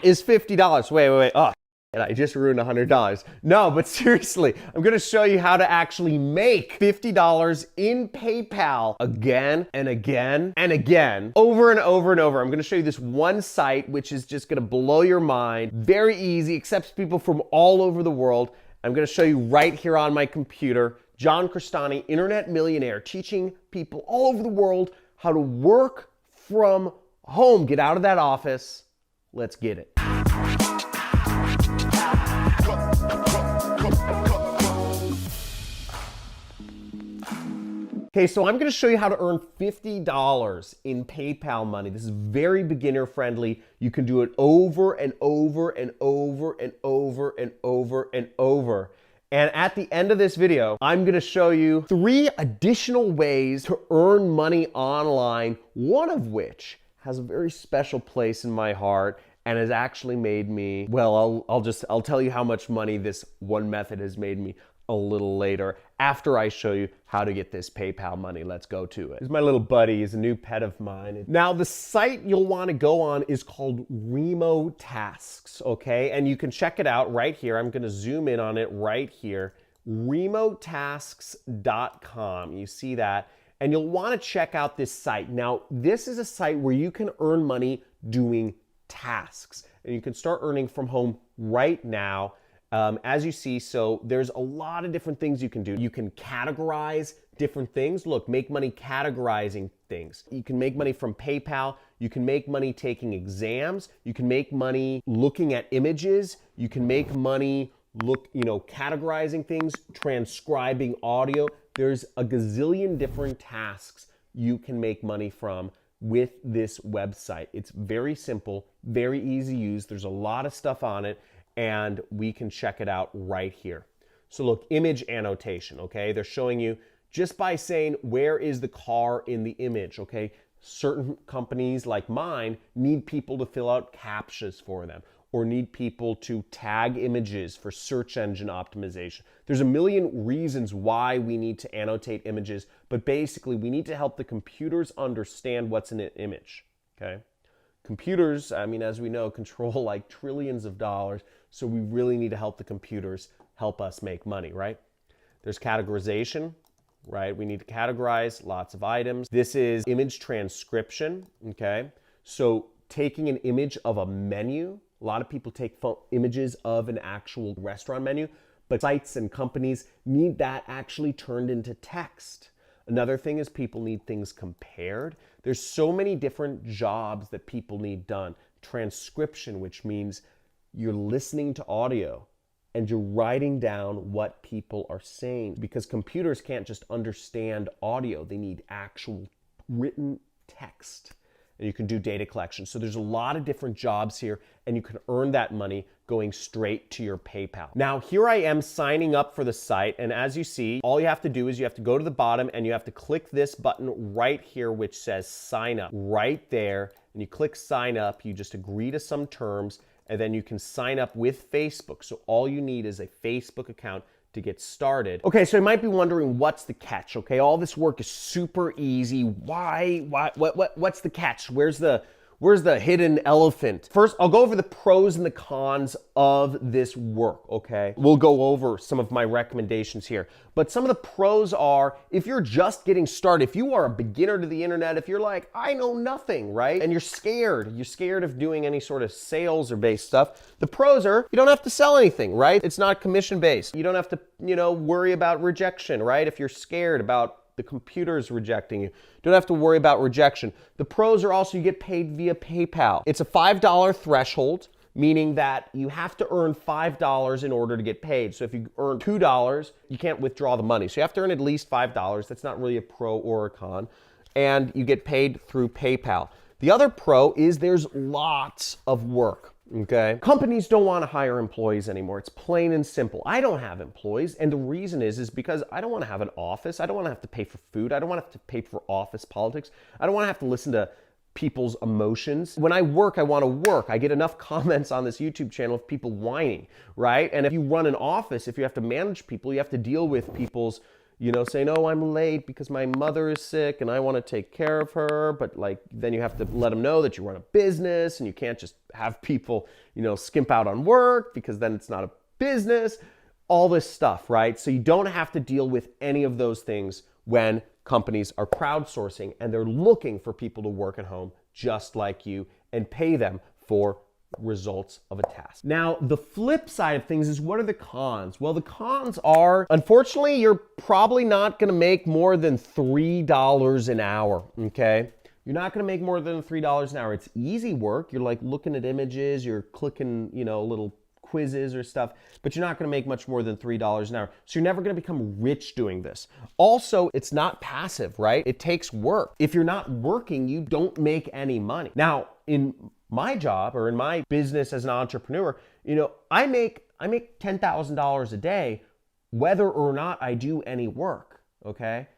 is $50. Wait. Oh, and I just ruined $100. No, but seriously, I'm gonna show you how to actually make $50 in PayPal again and again and again, over and over and over. I'm gonna show you this one site, which is just gonna blow your mind. Very easy, accepts people from all over the world. I'm gonna show you right here on my computer. John Crestani, internet millionaire, teaching people all over the world how to work from home. Get out of that office. Let's get it. Okay, so I'm gonna show you how to earn $50 in PayPal money. This is very beginner friendly. You can do it over and over and over and over and over and over. And at the end of this video, I'm gonna show you 3 additional ways to earn money online, one of which has a very special place in my heart and has actually made me, well, I'll tell you how much money this one method has made me a little later after I show you how to get this PayPal money. Let's go to it. This is my little buddy. He's a new pet of mine. Now, the site you'll want to go on is called Remo Tasks, okay? And you can check it out right here. I'm going to zoom in on it right here. remotasks.com. You see that? And you'll want to check out this site. Now, this is a site where you can earn money doing tasks. And you can start earning from home right now. As you see, so there's a lot of different things you can do. You can categorize different things. Look, make money categorizing things. You can make money from PayPal. You can make money taking exams. You can make money looking at images. You can make money categorizing things, transcribing audio. There's a gazillion different tasks you can make money from with this website. It's very simple, very easy to use. There's a lot of stuff on it, and we can check it out right here. So look, image annotation, okay? They're showing you just by saying, where is the car in the image, okay? Certain companies like mine need people to fill out CAPTCHAs for them, or need people to tag images for search engine optimization. There's a million reasons why we need to annotate images, but basically we need to help the computers understand what's in an image, okay? Computers, I mean, as we know, control like trillions of dollars, so we really need to help the computers help us make money, right? There's categorization, right? We need to categorize lots of items. This is image transcription, okay? So taking an image of a menu, a lot of people take images of an actual restaurant menu, but sites and companies need that actually turned into text. Another thing is people need things compared. There's so many different jobs that people need done. Transcription, which means you're listening to audio and you're writing down what people are saying, because computers can't just understand audio. They need actual written text. And you can do data collection. So there's a lot of different jobs here, and you can earn that money going straight to your PayPal. Now, here I am signing up for the site, and as you see, all you have to do is you have to go to the bottom and you have to click this button right here which says sign up right there, and you click sign up. You just agree to some terms, and then you can sign up with Facebook. So all you need is a Facebook account to get started. Okay, so you might be wondering, what's the catch? Okay, all this work is super easy. What's the catch? Where's the hidden elephant? First, I'll go over the pros and the cons of this work, okay? We'll go over some of my recommendations here. But some of the pros are, if you're just getting started, if you are a beginner to the internet, if you're like, I know nothing, right? And you're scared of doing any sort of sales or based stuff, the pros are, you don't have to sell anything, right? It's not commission based. You don't have to, worry about rejection, right? If you're scared about the computer's rejecting you, don't have to worry about rejection. The pros are also you get paid via PayPal. It's a $5 threshold, meaning that you have to earn $5 in order to get paid. So if you earn $2, you can't withdraw the money. So you have to earn at least $5. That's not really a pro or a con. And you get paid through PayPal. The other pro is there's lots of work. Okay. Companies don't want to hire employees anymore. It's plain and simple. I don't have employees, and the reason is because I don't want to have an office. I don't want to have to pay for food. I don't want to have to pay for office politics. I don't want to have to listen to people's emotions. When I work, I want to work. I get enough comments on this YouTube channel of people whining, right? And if you run an office, if you have to manage people, you have to deal with people's saying, oh, I'm late because my mother is sick and I want to take care of her. But like, then you have to let them know that you run a business and you can't just have people, skimp out on work because then it's not a business, all this stuff, right? So you don't have to deal with any of those things when companies are crowdsourcing and they're looking for people to work at home just like you and pay them for results of a task. Now, the flip side of things is, what are the cons? Well, the cons are, unfortunately, you're probably not going to make more than $3 an hour, okay? You're not going to make more than $3 an hour. It's easy work. You're like looking at images, you're clicking, little quizzes or stuff, but you're not going to make much more than $3 an hour. So you're never going to become rich doing this. Also, it's not passive, right? It takes work. If you're not working, you don't make any money. Now, in my job or in my business as an entrepreneur, I make $10,000 a day, whether or not I do any work, okay?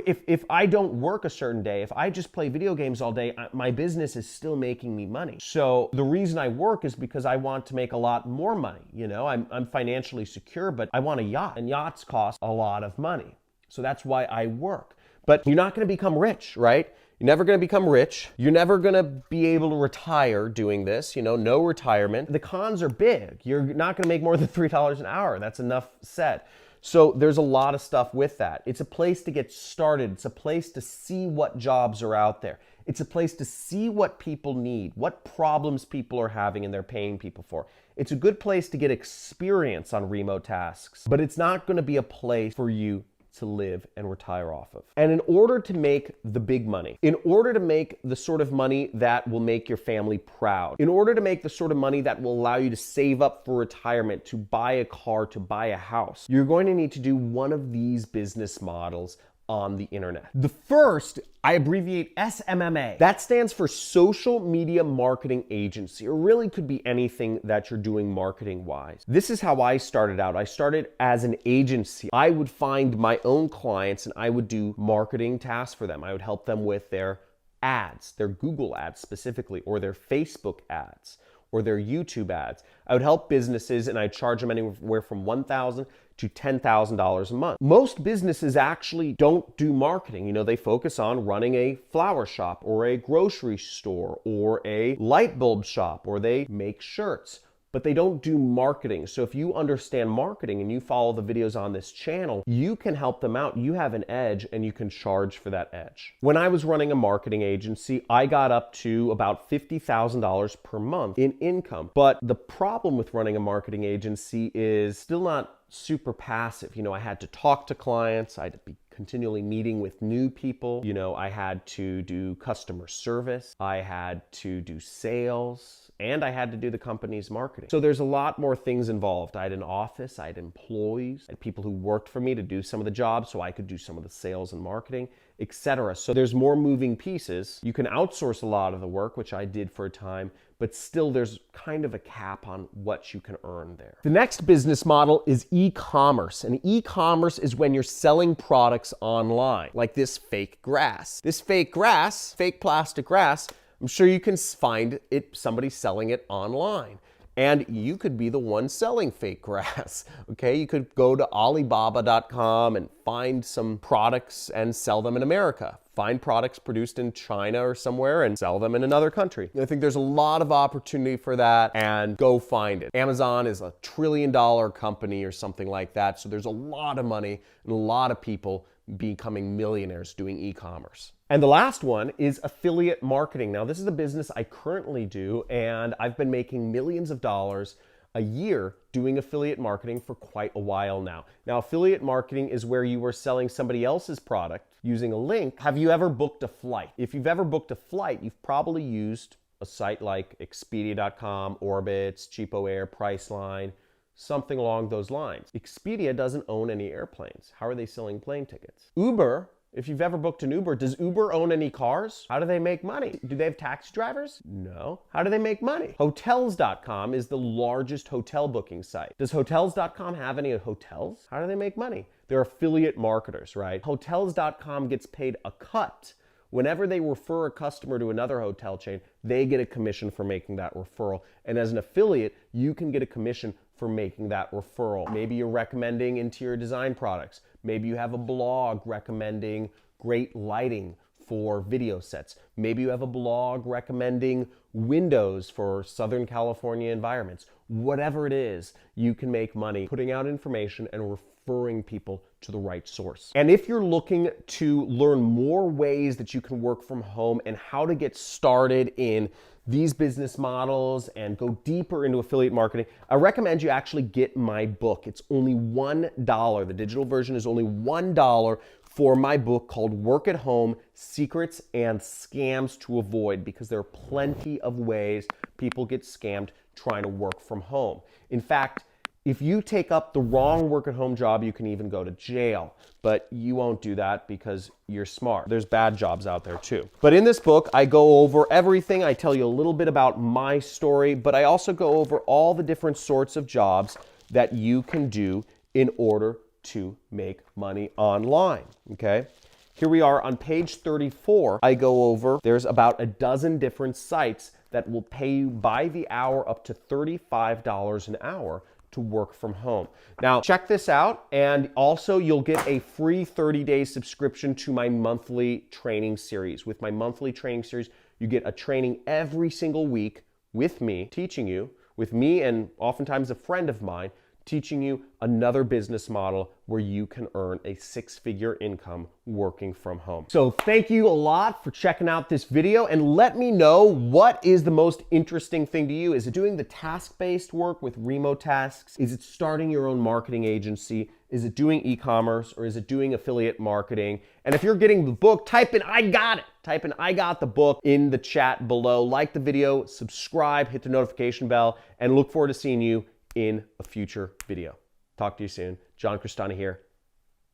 If I don't work a certain day, if I just play video games all day, my business is still making me money. So the reason I work is because I want to make a lot more money. I'm financially secure, but I want a yacht, and yachts cost a lot of money. So that's why I work. But you're not going to become rich, right? You're never going to become rich. You're never going to be able to retire doing this, no retirement. The cons are big. You're not going to make more than $3 an hour. That's enough said. So there's a lot of stuff with that. It's a place to get started. It's a place to see what jobs are out there. It's a place to see what people need, what problems people are having and they're paying people for. It's a good place to get experience on remote tasks, but it's not going to be a place for you to live and retire off of. And in order to make the big money, in order to make the sort of money that will make your family proud, in order to make the sort of money that will allow you to save up for retirement, to buy a car, to buy a house, you're going to need to do one of these business models on the internet. The first, I abbreviate SMMA. That stands for Social Media Marketing Agency, or really could be anything that you're doing marketing-wise. This is how I started out. I started as an agency. I would find my own clients and I would do marketing tasks for them. I would help them with their ads, their Google ads specifically, or their Facebook ads, or their YouTube ads. I would help businesses and I'd charge them anywhere from $1,000 to $10,000 a month. Most businesses actually don't do marketing. They focus on running a flower shop or a grocery store or a light bulb shop, or they make shirts, but they don't do marketing. So if you understand marketing and you follow the videos on this channel, you can help them out. You have an edge and you can charge for that edge. When I was running a marketing agency, I got up to about $50,000 per month in income. But the problem with running a marketing agency is still not super passive. I had to talk to clients. I had to be continually meeting with new people. I had to do customer service. I had to do sales, and I had to do the company's marketing. So there's a lot more things involved. I had an office, I had employees, I had people who worked for me to do some of the jobs so I could do some of the sales and marketing, etc. So there's more moving pieces. You can outsource a lot of the work, which I did for a time, but still there's kind of a cap on what you can earn there. The next business model is e-commerce. And e-commerce is when you're selling products online, like this fake grass. This fake grass, fake plastic grass, I'm sure you can find it, somebody selling it online. And you could be the one selling fake grass, okay? You could go to Alibaba.com and find some products and sell them in America. Find products produced in China or somewhere and sell them in another country. I think there's a lot of opportunity for that, and go find it. Amazon is a $1 trillion company or something like that, so there's a lot of money and a lot of people becoming millionaires doing e-commerce. And the last one is affiliate marketing. Now, this is a business I currently do, and I've been making millions of dollars a year doing affiliate marketing for quite a while now. Now, affiliate marketing is where you are selling somebody else's product using a link. Have you ever booked a flight? If you've ever booked a flight, you've probably used a site like Expedia.com, Orbitz, Cheapo Air, Priceline, something along those lines. Expedia doesn't own any airplanes. How are they selling plane tickets? Uber, if you've ever booked an Uber, does Uber own any cars? How do they make money? Do they have taxi drivers? No. How do they make money? Hotels.com is the largest hotel booking site. Does Hotels.com have any hotels? How do they make money? They're affiliate marketers, right? Hotels.com gets paid a cut Whenever they refer a customer to another hotel chain, they get a commission for making that referral. And as an affiliate, you can get a commission for making that referral. Maybe you're recommending interior design products. Maybe you have a blog recommending great lighting for video sets. Maybe you have a blog recommending windows for Southern California environments. Whatever it is, you can make money putting out information and referring people to the right source. And if you're looking to learn more ways that you can work from home and how to get started in these business models and go deeper into affiliate marketing, I recommend you actually get my book. It's only $1. The digital version is only $1 for my book called Work at Home: Secrets and Scams to Avoid, because there are plenty of ways people get scammed trying to work from home. In fact, if you take up the wrong work at home job, you can even go to jail. But you won't do that because you're smart. There's bad jobs out there too. But in this book, I go over everything. I tell you a little bit about my story, but I also go over all the different sorts of jobs that you can do in order to make money online, okay? Here we are on page 34. I go over, there's about a dozen different sites that will pay you by the hour up to $35 an hour to work from home. Now, check this out, and also you'll get a free 30-day subscription to my monthly training series. With my monthly training series, you get a training every single week with me, teaching you, with me and oftentimes a friend of mine, teaching you another business model where you can earn a six-figure income working from home. So thank you a lot for checking out this video, and let me know what is the most interesting thing to you. Is it doing the task-based work with remote tasks? Is it starting your own marketing agency? Is it doing e-commerce, or is it doing affiliate marketing? And if you're getting the book, type in "I got it." Type in "I got the book" in the chat below. Like the video, subscribe, hit the notification bell, and look forward to seeing you in a future video. Talk to you soon. John Crestani here.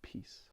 Peace.